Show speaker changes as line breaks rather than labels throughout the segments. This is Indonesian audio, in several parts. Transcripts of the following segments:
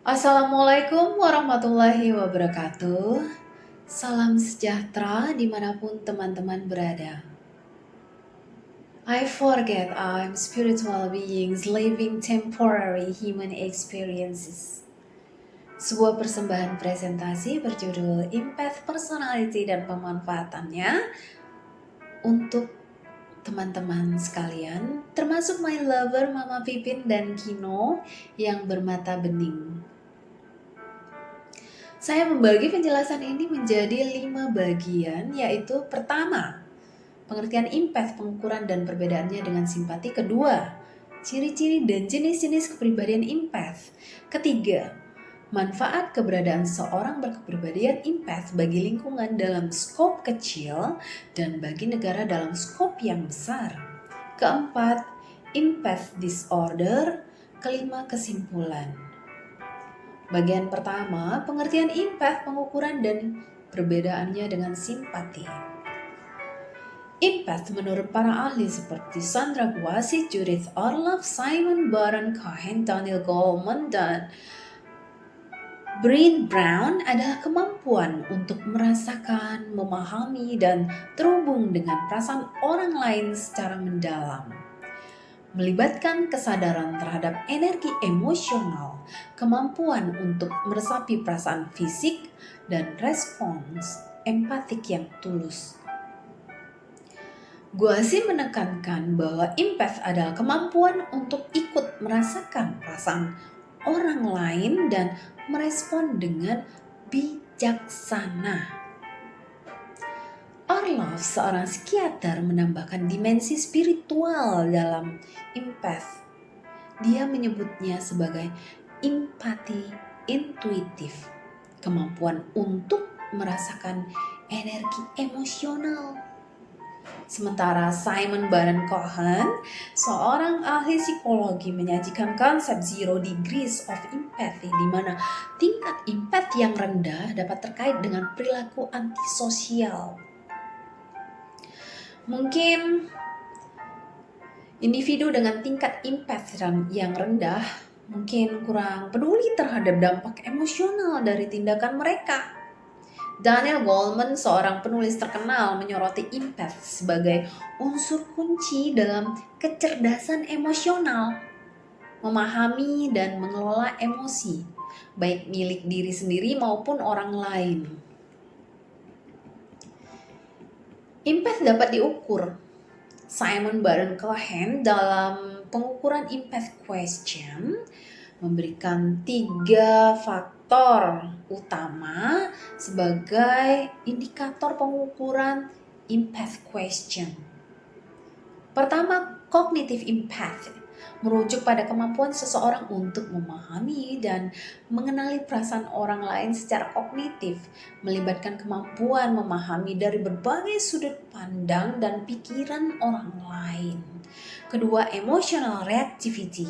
Assalamualaikum warahmatullahi wabarakatuh. Salam sejahtera dimanapun teman-teman berada. I forget I'm spiritual beings living temporary human experiences. Sebuah persembahan presentasi berjudul Empath Personality dan pemanfaatannya untuk teman-teman sekalian, termasuk my lover Mama Pipin dan Kino yang bermata bening. Saya membagi penjelasan ini menjadi 5 bagian, yaitu pertama, pengertian empath, pengukuran dan perbedaannya dengan simpati. Kedua, ciri-ciri dan jenis-jenis kepribadian empath. Ketiga, manfaat keberadaan seorang berkepribadian empath bagi lingkungan dalam skop kecil dan bagi negara dalam skop yang besar. Keempat, empath disorder. Kelima, kesimpulan. Bagian pertama, pengertian empath, pengukuran dan perbedaannya dengan simpati. Empath menurut para ahli seperti Sandra Guasi, Judith Orloff, Simon Baron Cohen, Daniel Goleman, dan Brené Brown adalah kemampuan untuk merasakan, memahami, dan terhubung dengan perasaan orang lain secara mendalam. Melibatkan kesadaran terhadap energi emosional, kemampuan untuk meresapi perasaan fisik, dan respons empatik yang tulus. Guasi menekankan bahwa empath adalah kemampuan untuk ikut merasakan perasaan orang lain dan merespon dengan bijaksana. Orloff, seorang psikiater, menambahkan dimensi spiritual dalam empath. Dia menyebutnya sebagai empati intuitif, kemampuan untuk merasakan energi emosional. Sementara Simon Baron Cohen, seorang ahli psikologi, menyajikan konsep 0 degrees of empathy, di mana tingkat empati yang rendah dapat terkait dengan perilaku antisosial. Mungkin individu dengan tingkat empath yang rendah mungkin kurang peduli terhadap dampak emosional dari tindakan mereka. Daniel Goleman, seorang penulis terkenal, menyoroti empath sebagai unsur kunci dalam kecerdasan emosional, memahami dan mengelola emosi, baik milik diri sendiri maupun orang lain. Empath dapat diukur. Simon Baron Cohen dalam pengukuran empath question memberikan 3 faktor utama sebagai indikator pengukuran empath question. Pertama, cognitive empath merujuk pada kemampuan seseorang untuk memahami dan mengenali perasaan orang lain secara kognitif, melibatkan kemampuan memahami dari berbagai sudut pandang dan pikiran orang lain. Kedua, emotional reactivity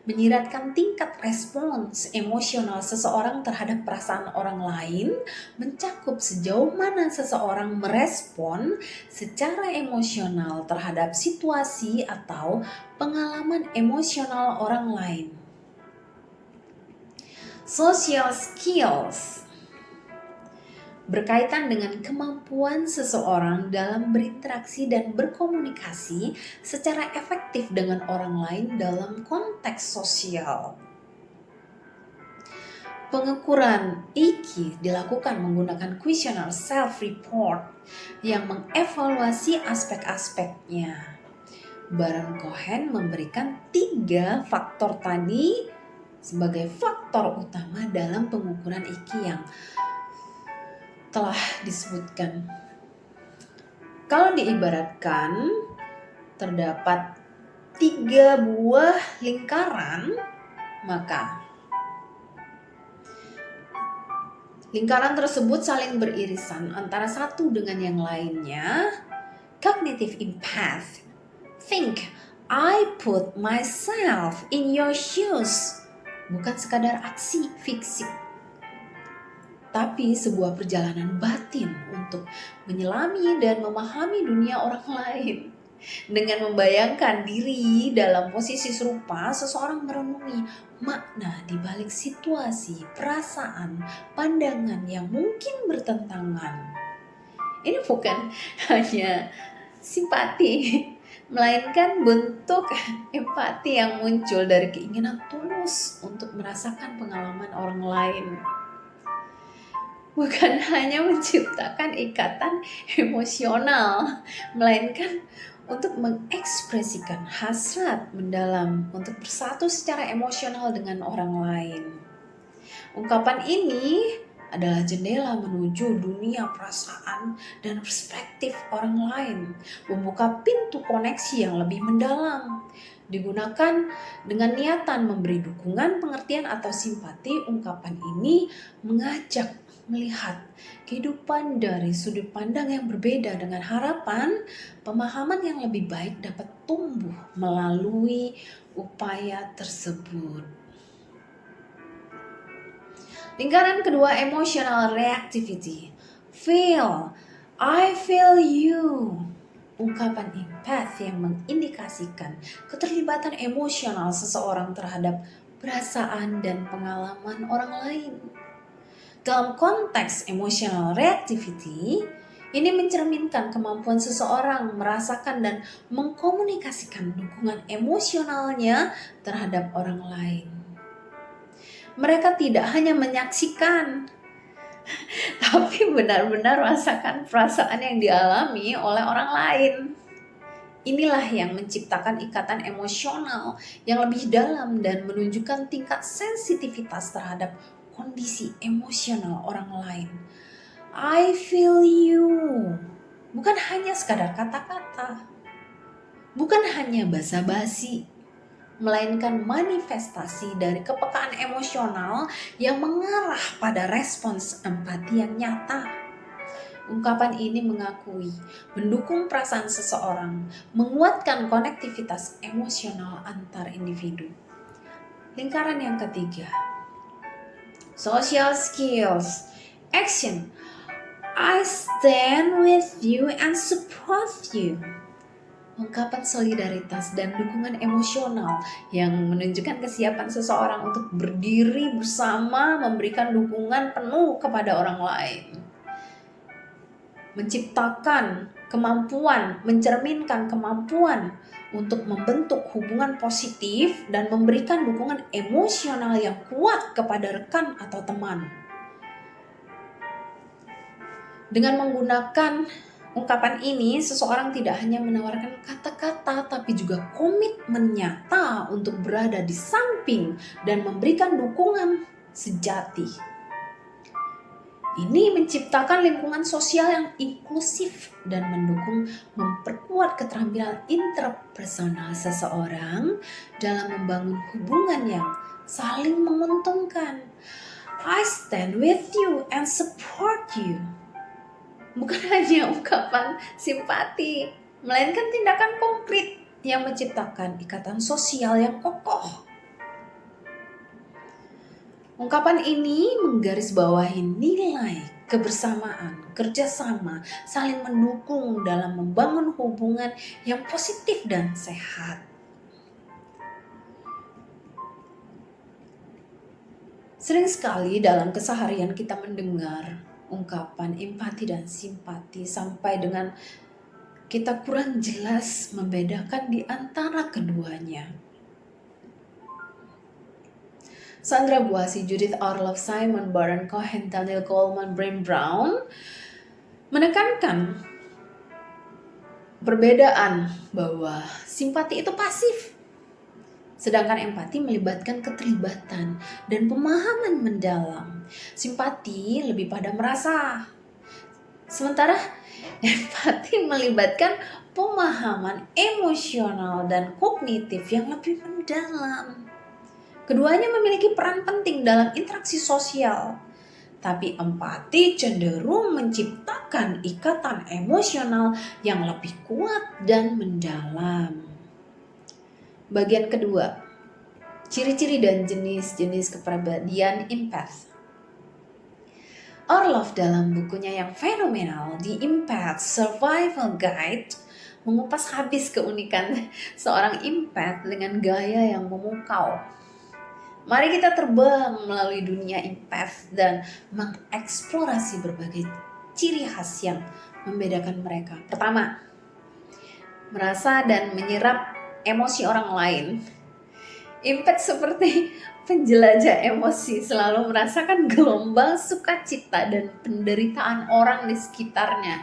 menyiratkan tingkat respons emosional seseorang terhadap perasaan orang lain, mencakup sejauh mana seseorang merespon secara emosional terhadap situasi atau pengalaman emosional orang lain. Social skills berkaitan dengan kemampuan seseorang dalam berinteraksi dan berkomunikasi secara efektif dengan orang lain dalam konteks sosial. Pengukuran EQ dilakukan menggunakan questionnaire self-report yang mengevaluasi aspek-aspeknya. Baron Cohen memberikan 3 faktor tadi sebagai faktor utama dalam pengukuran EQ yang telah disebutkan. Kalau diibaratkan, terdapat 3 buah lingkaran, maka lingkaran tersebut saling beririsan antara satu dengan yang lainnya. Cognitive empath. Think, I put myself in your shoes. Bukan sekadar aksi fisik, tapi sebuah perjalanan batin untuk menyelami dan memahami dunia orang lain. Dengan membayangkan diri dalam posisi serupa, seseorang merenungi makna di balik situasi, perasaan, pandangan yang mungkin bertentangan. Ini bukan hanya simpati, melainkan bentuk empati yang muncul dari keinginan tulus untuk merasakan pengalaman orang lain. Bukan hanya menciptakan ikatan emosional, melainkan untuk mengekspresikan hasrat mendalam untuk bersatu secara emosional dengan orang lain. Ungkapan ini adalah jendela menuju dunia perasaan dan perspektif orang lain, membuka pintu koneksi yang lebih mendalam. Digunakan dengan niatan memberi dukungan, pengertian, atau simpati, ungkapan ini mengajak melihat kehidupan dari sudut pandang yang berbeda dengan harapan pemahaman yang lebih baik dapat tumbuh melalui upaya tersebut. Lingkaran kedua, emotional reactivity. Feel, I feel you. Ungkapan empath yang mengindikasikan keterlibatan emosional seseorang terhadap perasaan dan pengalaman orang lain. Dalam konteks emotional reactivity, ini mencerminkan kemampuan seseorang merasakan dan mengkomunikasikan dukungan emosionalnya terhadap orang lain. Mereka tidak hanya menyaksikan, tapi benar-benar merasakan perasaan yang dialami oleh orang lain. Inilah yang menciptakan ikatan emosional yang lebih dalam dan menunjukkan tingkat sensitivitas terhadap kondisi emosional orang lain. I feel you. Bukan hanya sekadar kata-kata. Bukan hanya basa-basi. Melainkan manifestasi dari kepekaan emosional yang mengarah pada respons empati yang nyata. Ungkapan ini mengakui, mendukung perasaan seseorang, menguatkan konektivitas emosional antar individu. Lingkaran yang ketiga, social skills. Action. I stand with you and support you. Ungkapan solidaritas dan dukungan emosional yang menunjukkan kesiapan seseorang untuk berdiri bersama, memberikan dukungan penuh kepada orang lain. Menciptakan kemampuan, mencerminkan kemampuan untuk membentuk hubungan positif dan memberikan dukungan emosional yang kuat kepada rekan atau teman. Dengan menggunakan ungkapan ini, seseorang tidak hanya menawarkan kata-kata, tapi juga komitmen nyata untuk berada di samping dan memberikan dukungan sejati. Ini menciptakan lingkungan sosial yang inklusif dan memperkuat keterampilan interpersonal seseorang dalam membangun hubungan yang saling menguntungkan. I stand with you and support you. Bukan hanya ungkapan simpati, melainkan tindakan konkret yang menciptakan ikatan sosial yang kokoh. Ungkapan ini menggarisbawahi nilai kebersamaan, kerjasama, saling mendukung dalam membangun hubungan yang positif dan sehat. Sering sekali dalam keseharian kita mendengar ungkapan empati dan simpati sampai dengan kita kurang jelas membedakan di antara keduanya. Sandra Buasi, Judith Orloff, Simon Baron Cohen, Daniel Goleman, Brené Brown menekankan perbedaan bahwa simpati itu pasif, sedangkan empati melibatkan keterlibatan dan pemahaman mendalam. Simpati lebih pada merasa, sementara empati melibatkan pemahaman emosional dan kognitif yang lebih mendalam. Keduanya memiliki peran penting dalam interaksi sosial, tapi empati cenderung menciptakan ikatan emosional yang lebih kuat dan mendalam. Bagian kedua, ciri-ciri dan jenis-jenis kepribadian empath. Orloff dalam bukunya yang fenomenal, The Empath Survival Guide, mengupas habis keunikan seorang empath dengan gaya yang memukau. Mari kita terbang melalui dunia empath dan mengeksplorasi berbagai ciri khas yang membedakan mereka. Pertama, merasa dan menyerap emosi orang lain. Empath seperti penjelajah emosi, selalu merasakan gelombang sukacita dan penderitaan orang di sekitarnya.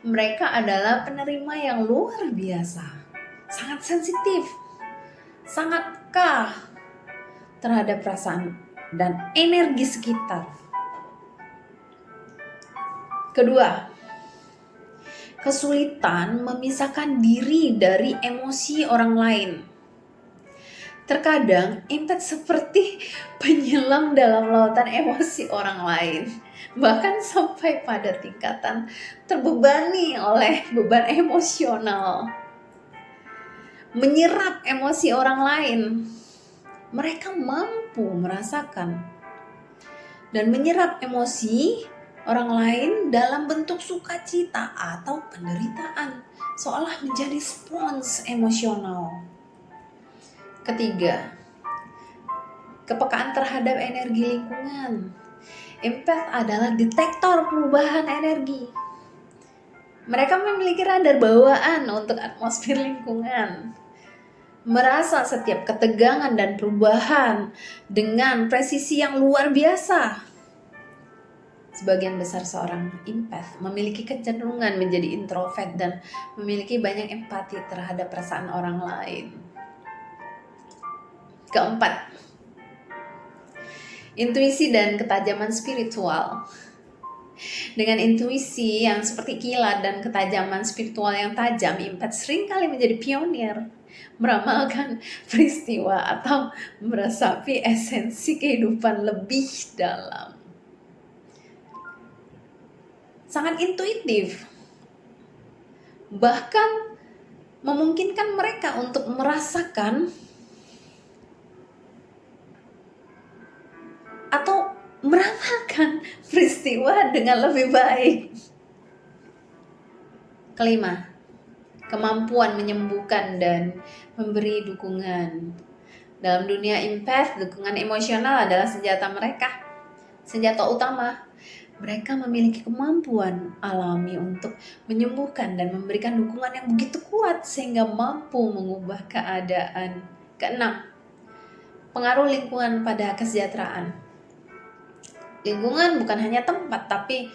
Mereka adalah penerima yang luar biasa, sangat sensitif, sangat peka terhadap perasaan dan energi sekitar. Kedua, kesulitan memisahkan diri dari emosi orang lain. Terkadang empath seperti penyelam dalam lautan emosi orang lain, bahkan sampai pada tingkatan terbebani oleh beban emosional. Menyerap emosi orang lain, mereka mampu merasakan dan menyerap emosi orang lain dalam bentuk sukacita atau penderitaan, seolah menjadi spons emosional. Ketiga, kepekaan terhadap energi lingkungan. Empath adalah detektor perubahan energi. Mereka memiliki radar bawaan untuk atmosfer lingkungan. Merasa setiap ketegangan dan perubahan dengan presisi yang luar biasa. Sebagian besar seorang empath memiliki kecenderungan menjadi introvert dan memiliki banyak empati terhadap perasaan orang lain. Keempat, intuisi dan ketajaman spiritual. Dengan intuisi yang seperti kilat dan ketajaman spiritual yang tajam, empath seringkali menjadi pionir, meramalkan peristiwa atau meresapi esensi kehidupan lebih dalam. Sangat intuitif, bahkan memungkinkan mereka untuk merasakan atau meramalkan peristiwa dengan lebih baik. Kelima, kemampuan menyembuhkan dan memberi dukungan. Dalam dunia empath, dukungan emosional adalah senjata mereka, senjata utama. Mereka memiliki kemampuan alami untuk menyembuhkan dan memberikan dukungan yang begitu kuat sehingga mampu mengubah keadaan. Keenam, pengaruh lingkungan pada kesejahteraan. Lingkungan bukan hanya tempat, tapi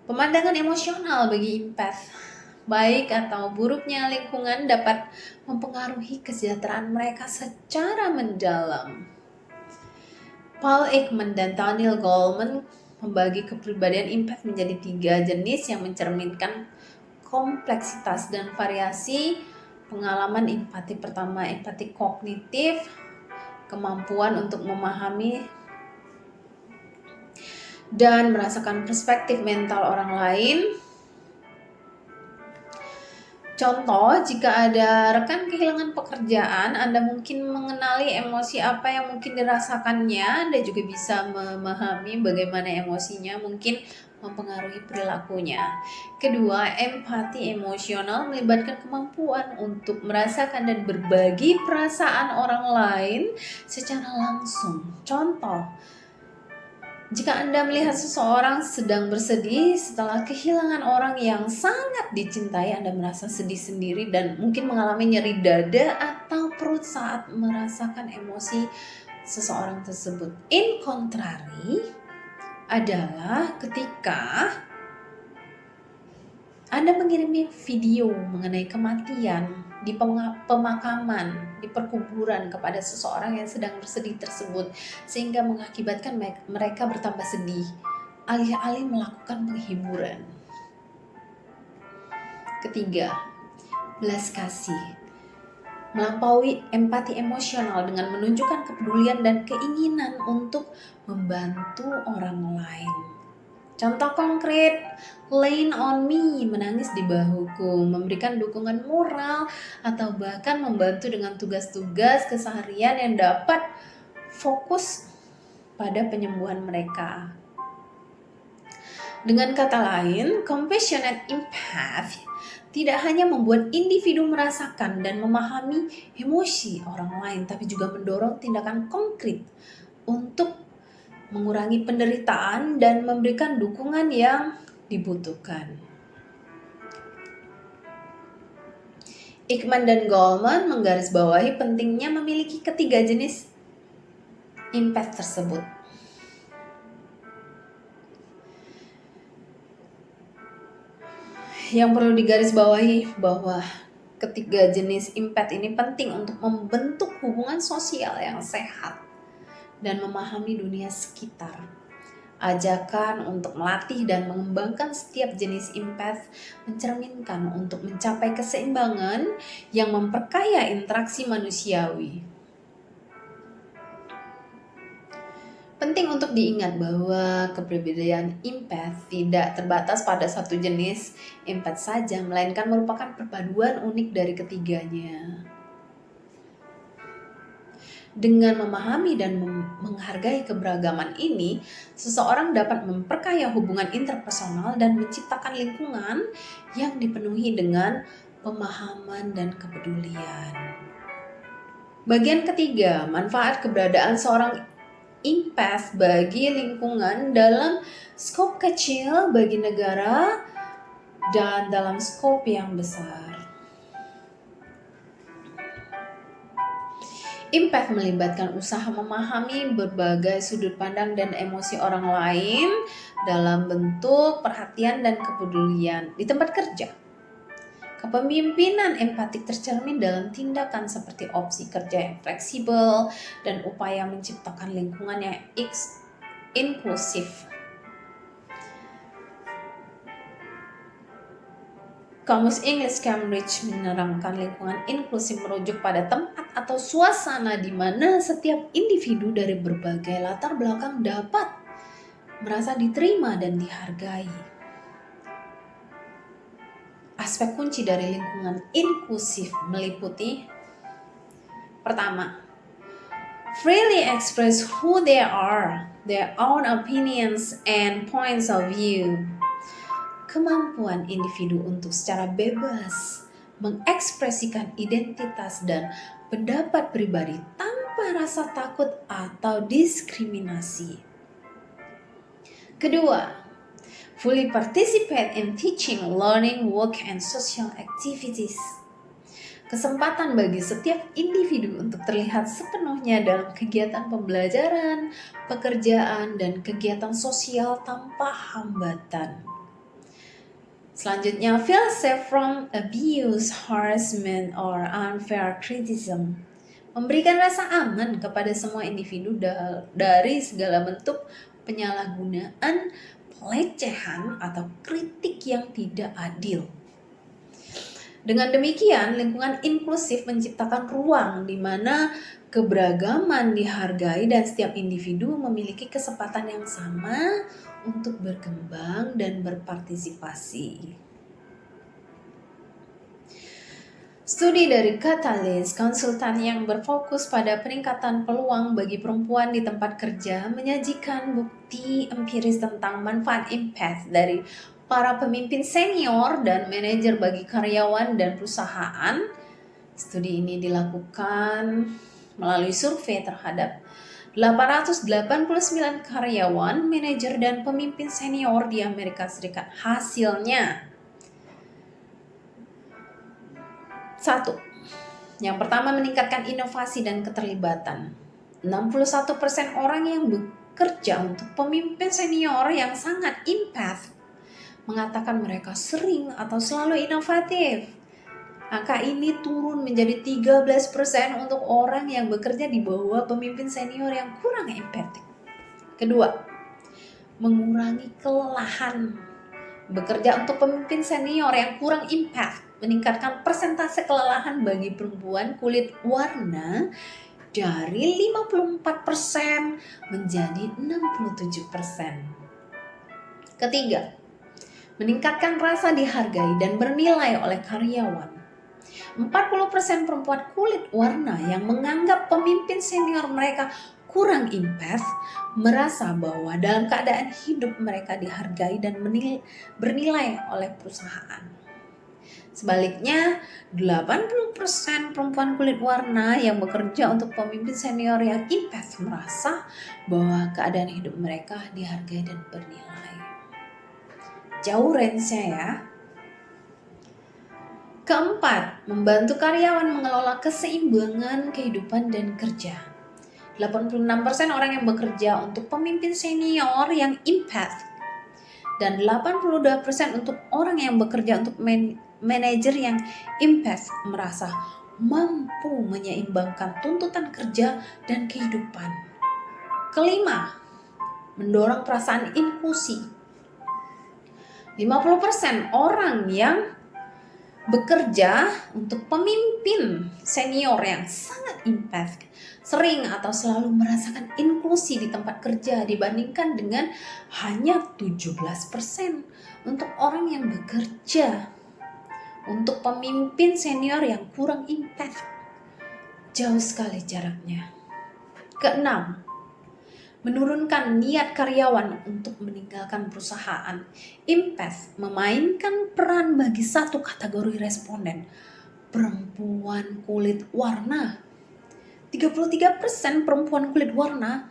pemandangan emosional bagi empath. Baik atau buruknya lingkungan dapat mempengaruhi kesejahteraan mereka secara mendalam. Paul Ekman dan Daniel Goleman membagi kepribadian empath menjadi 3 jenis yang mencerminkan kompleksitas dan variasi pengalaman empati. Pertama, empati kognitif, kemampuan untuk memahami dan merasakan perspektif mental orang lain. Contoh, jika ada rekan kehilangan pekerjaan, Anda mungkin mengenali emosi apa yang mungkin dirasakannya. Anda juga bisa memahami bagaimana emosinya mungkin mempengaruhi perilakunya. Kedua, empati emosional melibatkan kemampuan untuk merasakan dan berbagi perasaan orang lain secara langsung. Contoh, jika Anda melihat seseorang sedang bersedih setelah kehilangan orang yang sangat dicintai, Anda merasa sedih sendiri dan mungkin mengalami nyeri dada atau perut saat merasakan emosi seseorang tersebut. In contrary adalah ketika Anda mengirimi video mengenai kematian di pemakaman, di perkuburan kepada seseorang yang sedang bersedih tersebut, sehingga mengakibatkan mereka bertambah sedih, alih-alih melakukan penghiburan. Ketiga, belas kasih. Melampaui empati emosional dengan menunjukkan kepedulian dan keinginan untuk membantu orang lain. Contoh konkret, lean on me, menangis di bahuku, memberikan dukungan moral, atau bahkan membantu dengan tugas-tugas keseharian yang dapat fokus pada penyembuhan mereka. Dengan kata lain, compassionate empath tidak hanya membuat individu merasakan dan memahami emosi orang lain, tapi juga mendorong tindakan konkret untuk mengurangi penderitaan dan memberikan dukungan yang dibutuhkan. Ekman dan Goleman menggarisbawahi pentingnya memiliki ketiga jenis empath tersebut. Yang perlu digarisbawahi bahwa ketiga jenis empath ini penting untuk membentuk hubungan sosial yang sehat dan memahami dunia sekitar. Ajakan untuk melatih dan mengembangkan setiap jenis empath mencerminkan untuk mencapai keseimbangan yang memperkaya interaksi manusiawi. Penting untuk diingat bahwa kepribadian empath tidak terbatas pada satu jenis empath saja, melainkan merupakan perpaduan unik dari ketiganya. Dengan memahami dan menghargai keberagaman ini, seseorang dapat memperkaya hubungan interpersonal dan menciptakan lingkungan yang dipenuhi dengan pemahaman dan kepedulian. Bagian ketiga, manfaat keberadaan seorang empath bagi lingkungan dalam skop kecil bagi negara dan dalam skop yang besar. Empath melibatkan usaha memahami berbagai sudut pandang dan emosi orang lain dalam bentuk perhatian dan kepedulian di tempat kerja. Kepemimpinan empatik tercermin dalam tindakan seperti opsi kerja yang fleksibel dan upaya menciptakan lingkungan yang inklusif. Kamus English Cambridge menerangkan lingkungan inklusif merujuk pada tempat atau suasana di mana setiap individu dari berbagai latar belakang dapat merasa diterima dan dihargai. Aspek kunci dari lingkungan inklusif meliputi: pertama, freely express who they are, their own opinions and points of view. Kemampuan individu untuk secara bebas mengekspresikan identitas dan pendapat pribadi tanpa rasa takut atau diskriminasi. Kedua, fully participate in teaching, learning, work, and social activities. Kesempatan bagi setiap individu untuk terlihat sepenuhnya dalam kegiatan pembelajaran, pekerjaan, dan kegiatan sosial tanpa hambatan. Selanjutnya, feel safe from abuse, harassment, or unfair criticism. Memberikan rasa aman kepada semua individu dari segala bentuk penyalahgunaan, pelecehan, atau kritik yang tidak adil. Dengan demikian, lingkungan inklusif menciptakan ruang di mana keberagaman dihargai dan setiap individu memiliki kesempatan yang sama untuk berkembang dan berpartisipasi. Studi dari Catalyst, konsultan yang berfokus pada peningkatan peluang bagi perempuan di tempat kerja, menyajikan bukti empiris tentang manfaat empath dari para pemimpin senior dan manajer bagi karyawan dan perusahaan. Studi ini dilakukan melalui survei terhadap 889 karyawan, manajer, dan pemimpin senior di Amerika Serikat. Hasilnya, 1. Yang pertama, meningkatkan inovasi dan keterlibatan. 61% orang yang bekerja untuk pemimpin senior yang sangat empath mengatakan mereka sering atau selalu inovatif. Angka ini turun menjadi 13% untuk orang yang bekerja di bawah pemimpin senior yang kurang empatik. Kedua, mengurangi kelelahan. Bekerja untuk pemimpin senior yang kurang empath meningkatkan persentase kelelahan bagi perempuan kulit warna dari 54% menjadi 67%. Ketiga, meningkatkan rasa dihargai dan bernilai oleh karyawan. 40% perempuan kulit warna yang menganggap pemimpin senior mereka kurang empath merasa bahwa dalam keadaan hidup mereka dihargai dan bernilai oleh perusahaan. Sebaliknya, 80% perempuan kulit warna yang bekerja untuk pemimpin senior yang empath merasa bahwa keadaan hidup mereka dihargai dan bernilai. Jauh range-nya ya. Keempat, membantu karyawan mengelola keseimbangan kehidupan dan kerja. 86% orang yang bekerja untuk pemimpin senior yang empath dan 82% untuk orang yang bekerja untuk manajer yang empath merasa mampu menyeimbangkan tuntutan kerja dan kehidupan. Kelima, mendorong perasaan inklusi. 50% orang yang bekerja untuk pemimpin senior yang sangat empath sering atau selalu merasakan inklusi di tempat kerja dibandingkan dengan hanya 17% untuk orang yang bekerja untuk pemimpin senior yang kurang empath. Jauh sekali jaraknya. Keenam, menurunkan niat karyawan untuk meninggalkan perusahaan. Empath memainkan peran bagi satu kategori responden, perempuan kulit warna. 33% perempuan kulit warna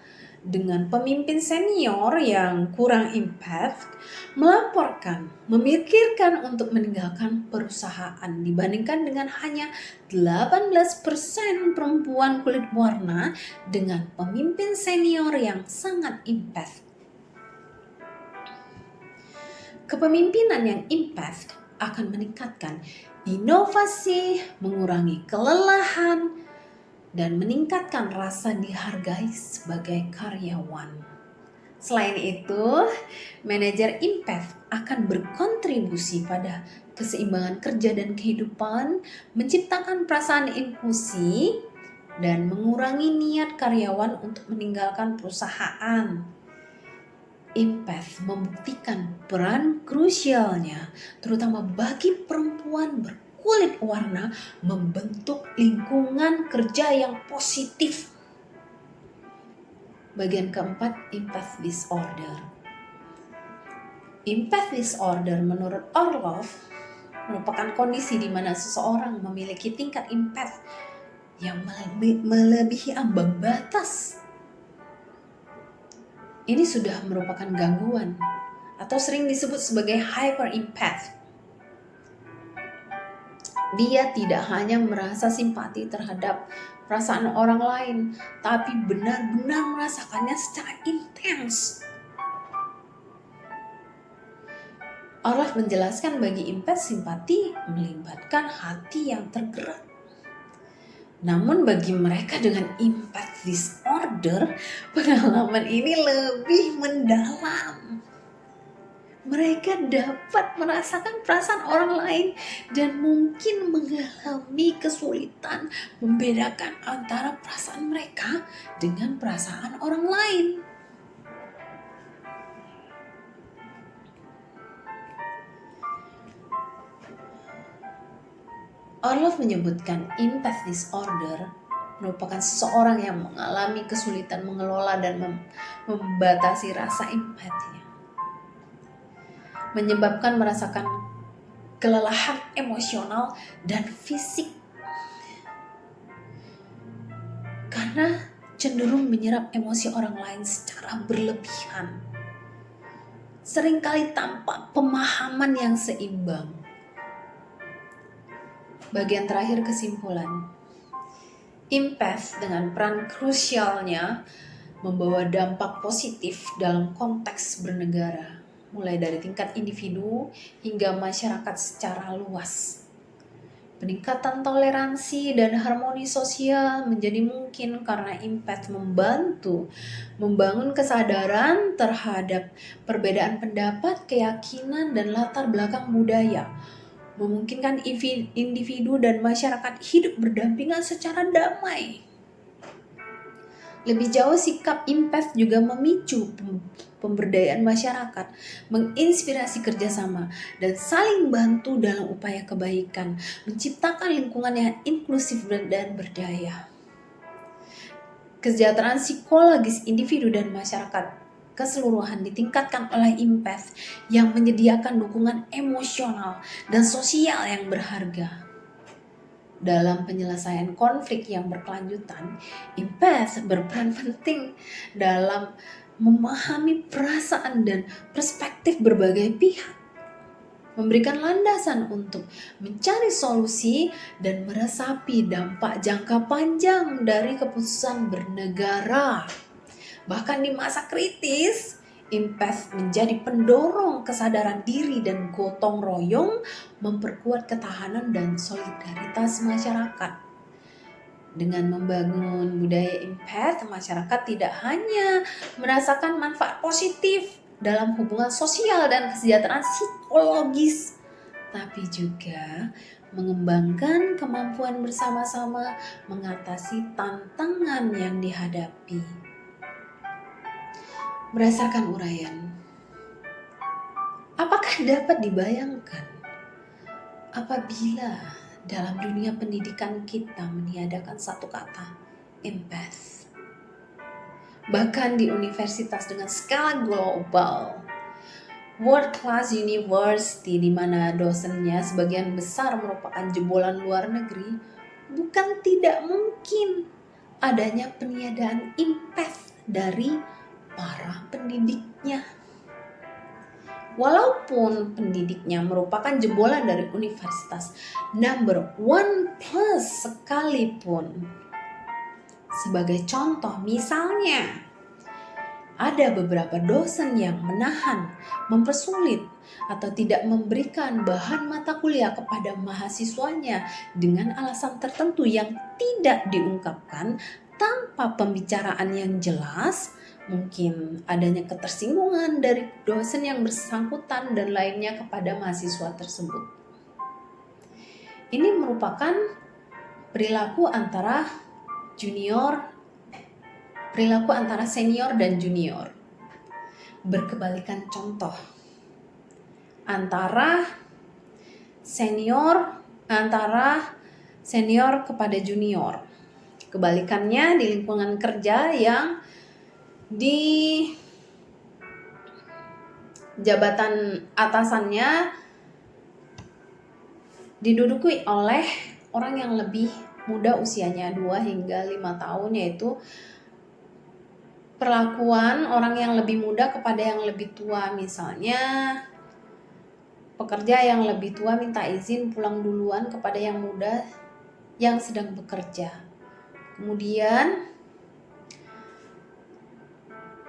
dengan pemimpin senior yang kurang empath melaporkan memikirkan untuk meninggalkan perusahaan dibandingkan dengan hanya 18% perempuan kulit warna dengan pemimpin senior yang sangat empath. Kepemimpinan yang empath akan meningkatkan inovasi, mengurangi kelelahan, dan meningkatkan rasa dihargai sebagai karyawan. Selain itu, manajer empath akan berkontribusi pada keseimbangan kerja dan kehidupan, menciptakan perasaan inklusi, dan mengurangi niat karyawan untuk meninggalkan perusahaan. Empath membuktikan peran krusialnya, terutama bagi perempuan berkulit warna, membentuk lingkungan kerja yang positif. Bagian keempat, empath disorder. Empath disorder menurut Orloff merupakan kondisi di mana seseorang memiliki tingkat empath yang melebihi ambang batas. Ini sudah merupakan gangguan atau sering disebut sebagai hyper empath. Dia tidak hanya merasa simpati terhadap perasaan orang lain, tapi benar-benar merasakannya secara intens. Orloff menjelaskan bagi empath simpati melibatkan hati yang tergerak. Namun bagi mereka dengan empath disorder, pengalaman ini lebih mendalam. Mereka dapat merasakan perasaan orang lain dan mungkin mengalami kesulitan membedakan antara perasaan mereka dengan perasaan orang lain. Orloff menyebutkan empath disorder merupakan seseorang yang mengalami kesulitan mengelola dan membatasi rasa empatinya, menyebabkan merasakan kelelahan emosional dan fisik karena cenderung menyerap emosi orang lain secara berlebihan, seringkali tanpa pemahaman yang seimbang. Bagian terakhir, kesimpulan. Empath dengan peran krusialnya membawa dampak positif dalam konteks bernegara, mulai dari tingkat individu hingga masyarakat secara luas. Peningkatan toleransi dan harmoni sosial menjadi mungkin karena empath membantu membangun kesadaran terhadap perbedaan pendapat, keyakinan, dan latar belakang budaya, memungkinkan individu dan masyarakat hidup berdampingan secara damai. Lebih jauh, sikap empath juga memicu pemberdayaan masyarakat, menginspirasi kerjasama, dan saling bantu dalam upaya kebaikan, menciptakan lingkungan yang inklusif dan berdaya. Kesejahteraan psikologis individu dan masyarakat keseluruhan ditingkatkan oleh empath yang menyediakan dukungan emosional dan sosial yang berharga. Dalam penyelesaian konflik yang berkelanjutan, empath berperan penting dalam memahami perasaan dan perspektif berbagai pihak, memberikan landasan untuk mencari solusi dan meresapi dampak jangka panjang dari keputusan bernegara. Bahkan di masa kritis, empath menjadi pendorong kesadaran diri dan gotong royong, memperkuat ketahanan dan solidaritas masyarakat. Dengan membangun budaya empath, masyarakat tidak hanya merasakan manfaat positif dalam hubungan sosial dan kesejahteraan psikologis, tapi juga mengembangkan kemampuan bersama-sama mengatasi tantangan yang dihadapi. Berdasarkan uraian, apakah dapat dibayangkan apabila dalam dunia pendidikan kita meniadakan satu kata, empath? Bahkan di universitas dengan skala global, world class university di mana dosennya sebagian besar merupakan jebolan luar negeri, bukan tidak mungkin adanya peniadaan empath dari para pendidiknya. Walaupun pendidiknya merupakan jebolan dari universitas number 1+ sekalipun. Sebagai contoh, misalnya ada beberapa dosen yang menahan, mempersulit, atau tidak memberikan bahan mata kuliah kepada mahasiswanya dengan alasan tertentu yang tidak diungkapkan tanpa pembicaraan yang jelas. Mungkin adanya ketersinggungan dari dosen yang bersangkutan dan lainnya kepada mahasiswa tersebut. Ini merupakan perilaku antara senior dan junior. Berkebalikan contoh antara senior kepada junior. Kebalikannya di lingkungan kerja yang di jabatan atasannya diduduki oleh orang yang lebih muda usianya 2 hingga 5 tahun, yaitu perlakuan orang yang lebih muda kepada yang lebih tua. Misalnya pekerja yang lebih tua minta izin pulang duluan kepada yang muda yang sedang bekerja. Kemudian,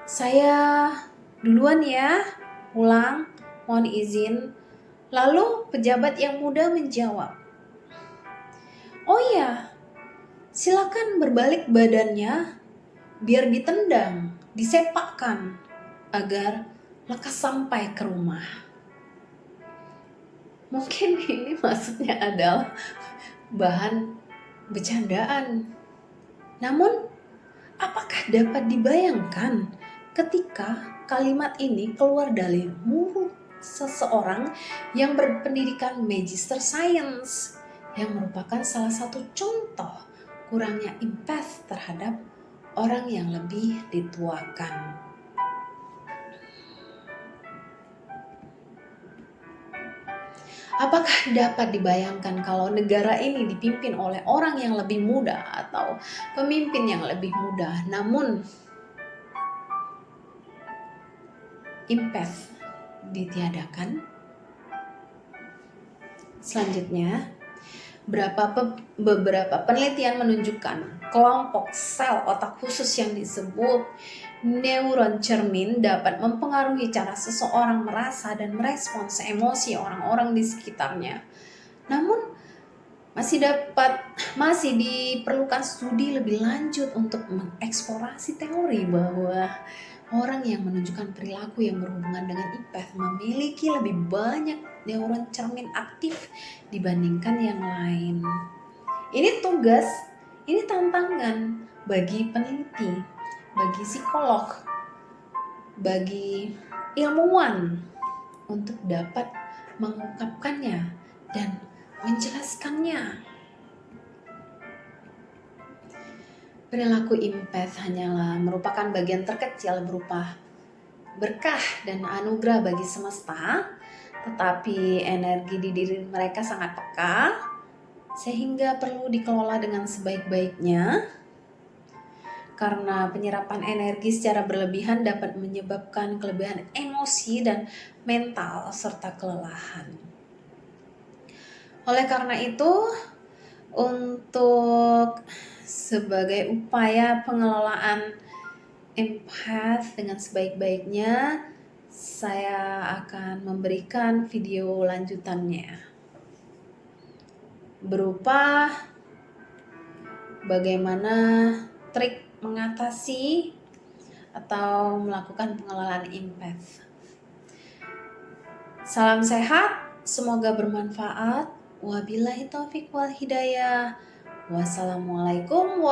saya duluan ya pulang, mohon izin. Lalu pejabat yang muda menjawab, oh ya, silakan berbalik badannya biar ditendang, disepakkan agar lekas sampai ke rumah. Mungkin ini maksudnya adalah bahan bercandaan. Namun, apakah dapat dibayangkan ketika kalimat ini keluar dari mulut seseorang yang berpendidikan Magister Science, yang merupakan salah satu contoh kurangnya empath terhadap orang yang lebih dituakan. Apakah dapat dibayangkan kalau negara ini dipimpin oleh orang yang lebih muda atau pemimpin yang lebih muda, namun empath ditiadakan? Selanjutnya, beberapa penelitian menunjukkan kelompok sel otak khusus yang disebut neuron cermin dapat mempengaruhi cara seseorang merasa dan merespons emosi orang-orang di sekitarnya. Namun masih diperlukan studi lebih lanjut untuk mengeksplorasi teori bahwa orang yang menunjukkan perilaku yang berhubungan dengan empath memiliki lebih banyak neuron cermin aktif dibandingkan yang lain. Ini tugas, ini tantangan bagi peneliti, bagi psikolog, bagi ilmuwan untuk dapat mengungkapkannya dan menjelaskannya. Perilaku empath hanyalah merupakan bagian terkecil berupa berkah dan anugerah bagi semesta, tetapi energi di diri mereka sangat peka, sehingga perlu dikelola dengan sebaik-baiknya. Karena penyerapan energi secara berlebihan dapat menyebabkan kelebihan emosi dan mental serta kelelahan. Oleh karena itu, untuk sebagai upaya pengelolaan empath dengan sebaik-baiknya, saya akan memberikan video lanjutannya berupa bagaimana trik mengatasi atau melakukan pengelolaan empath. Salam sehat, semoga bermanfaat. Wabillahi taufik wal hidayah. Wassalamualaikum warahmatullahi wabarakatuh.